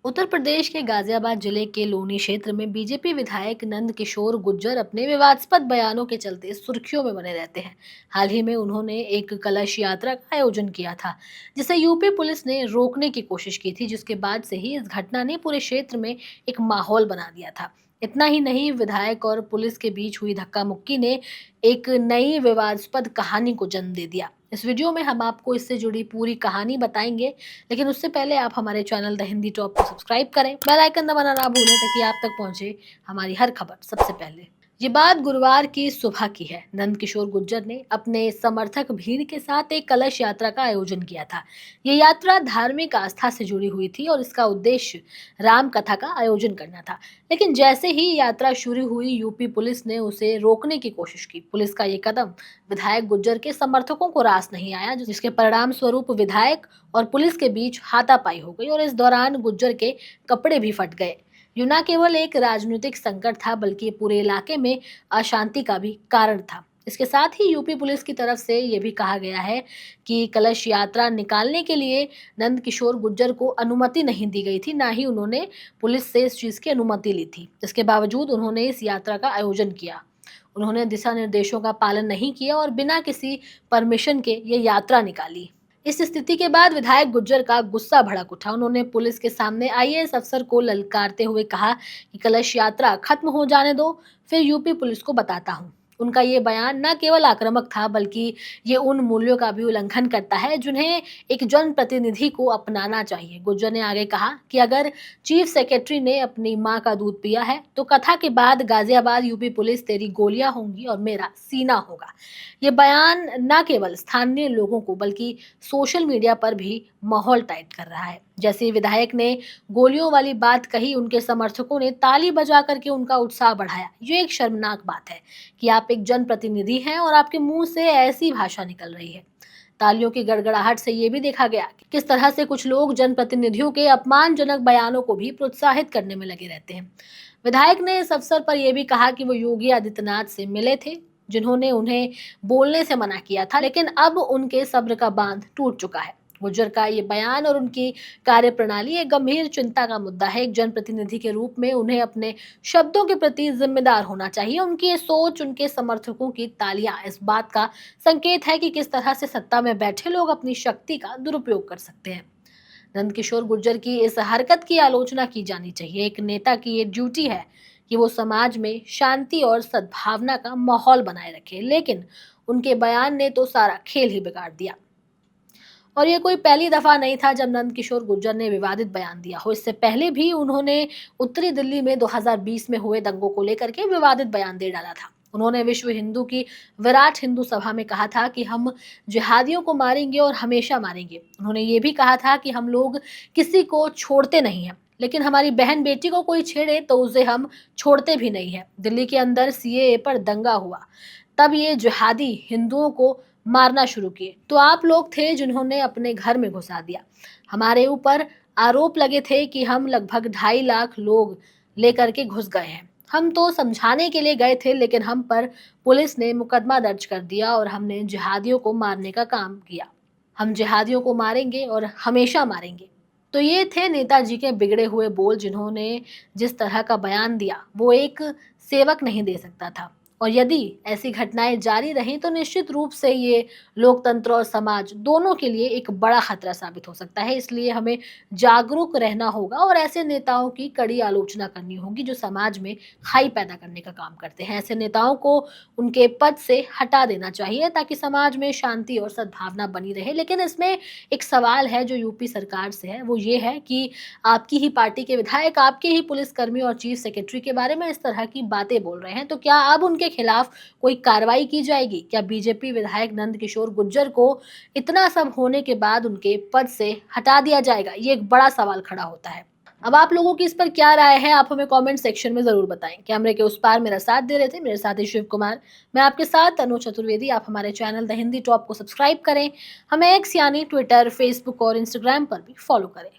उत्तर प्रदेश के गाजियाबाद जिले के लोनी क्षेत्र में बीजेपी विधायक नंद किशोर गुर्जर अपने विवादास्पद बयानों के चलते सुर्खियों में बने रहते हैं। हाल ही में उन्होंने एक कलश यात्रा का आयोजन किया था, जिसे यूपी पुलिस ने रोकने की कोशिश की थी, जिसके बाद से ही इस घटना ने पूरे क्षेत्र में एक माहौल बना दिया था। इतना ही नहीं, विधायक और पुलिस के बीच हुई धक्का मुक्की ने एक नई विवादास्पद कहानी को जन्म दे दिया। इस वीडियो में हम आपको इससे जुड़ी पूरी कहानी बताएंगे, लेकिन उससे पहले आप हमारे चैनल द हिंदी टॉप को सब्सक्राइब करें, बेल आइकन दबाना ना भूलें ताकि आप तक पहुंचे हमारी हर खबर सबसे पहले। ये बात गुरुवार की सुबह की है। नंद किशोर गुर्जर ने अपने समर्थक भीड़ के साथ एक कलश यात्रा का आयोजन किया था। ये यात्रा धार्मिक आस्था से जुड़ी हुई थी और इसका उद्देश्य राम कथा का आयोजन करना था। लेकिन जैसे ही यात्रा शुरू हुई, यूपी पुलिस ने उसे रोकने की कोशिश की। पुलिस का ये कदम विधायक गुर्जर के समर्थकों को रास नहीं आया, जिसके परिणाम स्वरूप विधायक और पुलिस के बीच हाथापाई हो गई और इस दौरान गुर्जर के कपड़े भी फट गए। ये न केवल एक राजनीतिक संकट था, बल्कि पूरे इलाके में अशांति का भी कारण था। इसके साथ ही यूपी पुलिस की तरफ से ये भी कहा गया है कि कलश यात्रा निकालने के लिए नंद किशोर गुर्जर को अनुमति नहीं दी गई थी, ना ही उन्होंने पुलिस से इस चीज की अनुमति ली थी। इसके बावजूद उन्होंने इस यात्रा का आयोजन किया। उन्होंने दिशा निर्देशों का पालन नहीं किया और बिना किसी परमिशन के ये यात्रा निकाली। इस स्थिति के बाद विधायक गुर्जर का गुस्सा भड़क उठा। उन्होंने पुलिस के सामने आईएएस अफसर को ललकारते हुए कहा कि कलश यात्रा खत्म हो जाने दो, फिर यूपी पुलिस को बताता हूँ। उनका ये बयान न केवल आक्रामक था, बल्कि ये उन मूल्यों का भी उल्लंघन करता है जिन्हें एक जनप्रतिनिधि को अपनाना चाहिए। गुर्जर ने आगे कहा कि अगर चीफ सेक्रेटरी ने अपनी मां का दूध पिया है तो कथा के बाद गाजियाबाद यूपी पुलिस तेरी गोलियां होंगी और मेरा सीना होगा। ये बयान न केवल स्थानीय लोगों को बल्कि सोशल मीडिया पर भी माहौल टाइट कर रहा है। जैसे ही विधायक ने गोलियों वाली बात कही, उनके समर्थकों ने ताली बजा करके उनका उत्साह बढ़ाया। ये एक शर्मनाक बात है कि आप एक जनप्रतिनिधि हैं और आपके मुंह से ऐसी भाषा निकल रही है। तालियों की गड़गड़ाहट से ये भी देखा गया कि किस तरह से कुछ लोग जनप्रतिनिधियों के अपमानजनक बयानों को भी प्रोत्साहित करने में लगे रहते हैं। विधायक ने इस अवसर पर यह भी कहा कि वो योगी आदित्यनाथ से मिले थे, जिन्होंने उन्हें बोलने से मना किया था, लेकिन अब उनके सब्र का बांध टूट चुका है। गुर्जर का ये बयान और उनकी कार्यप्रणाली एक गंभीर चिंता का मुद्दा है। एक जनप्रतिनिधि के रूप में उन्हें अपने शब्दों के प्रति जिम्मेदार होना चाहिए। उनकी ये सोच, उनके समर्थकों की तालियां इस बात का संकेत है कि किस तरह से सत्ता में बैठे लोग अपनी शक्ति का दुरुपयोग कर सकते हैं। नंदकिशोर गुर्जर की इस हरकत की आलोचना की जानी चाहिए। एक नेता की ये ड्यूटी है कि वो समाज में शांति और सद्भावना का माहौल बनाए रखे, लेकिन उनके बयान ने तो सारा खेल ही बिगाड़ दिया। और ये कोई पहली दफा नहीं था जब नंदकिशोर गुर्जर ने विवादित बयान दिया हो। इससे पहले भी उन्होंने उत्तरी दिल्ली में 2020 में हुए दंगों को लेकर के विवादित बयान दे डाला था। उन्होंने विश्व हिंदू की विराट हिंदू सभा में कहा था कि हम जिहादियों को मारेंगे और हमेशा मारेंगे। उन्होंने ये भी कहा था कि हम लोग किसी को छोड़ते नहीं हैं, लेकिन हमारी बहन बेटी को कोई छेड़े तो उसे हम छोड़ते भी नहीं है। दिल्ली के अंदर सीएए पर दंगा हुआ, तब ये जिहादी हिंदुओं को मारना शुरू किए, तो आप लोग थे जिन्होंने अपने घर में घुसा दिया। हमारे ऊपर आरोप लगे थे कि हम लगभग 2.5 लाख लोग लेकर के घुस गए हैं। हम तो समझाने के लिए गए थे, लेकिन हम पर पुलिस ने मुकदमा दर्ज कर दिया और हमने जिहादियों को मारने का काम किया। हम जिहादियों को मारेंगे और हमेशा मारेंगे। तो ये थे नेताजी के बिगड़े हुए बोल, जिन्होंने जिस तरह का बयान दिया वो एक सेवक नहीं दे सकता था। और यदि ऐसी घटनाएं जारी रहें तो निश्चित रूप से ये लोकतंत्र और समाज दोनों के लिए एक बड़ा खतरा साबित हो सकता है। इसलिए हमें जागरूक रहना होगा और ऐसे नेताओं की कड़ी आलोचना करनी होगी जो समाज में खाई पैदा करने का काम करते हैं। ऐसे नेताओं को उनके पद से हटा देना चाहिए ताकि समाज में शांति और सद्भावना बनी रहे। लेकिन इसमें एक सवाल है जो यूपी सरकार से है, वो ये है कि आपकी ही पार्टी के विधायक आपके ही पुलिसकर्मी और चीफ सेक्रेटरी के बारे में इस तरह की बातें बोल रहे हैं, तो क्या अब उनके खिलाफ कोई कार्रवाई की जाएगी? क्या बीजेपी विधायक नंदकिशोर गुर्जर को इतना सब होने के बाद उनके पद से हटा दिया जाएगा? ये एक बड़ा सवाल खड़ा होता है। अब आप लोगों की इस पर क्या राय है, आप हमें कमेंट सेक्शन में जरूर बताएं। कैमरे के उस पार मेरा साथ दे रहे थे मेरे साथी शिव कुमार, मैं आपके साथ अनु चतुर्वेदी। आप हमारे चैनल द हिंदी टॉप को सब्सक्राइब करें, हमें एक्स यानी ट्विटर, फेसबुक और इंस्टाग्राम पर भी फॉलो करें।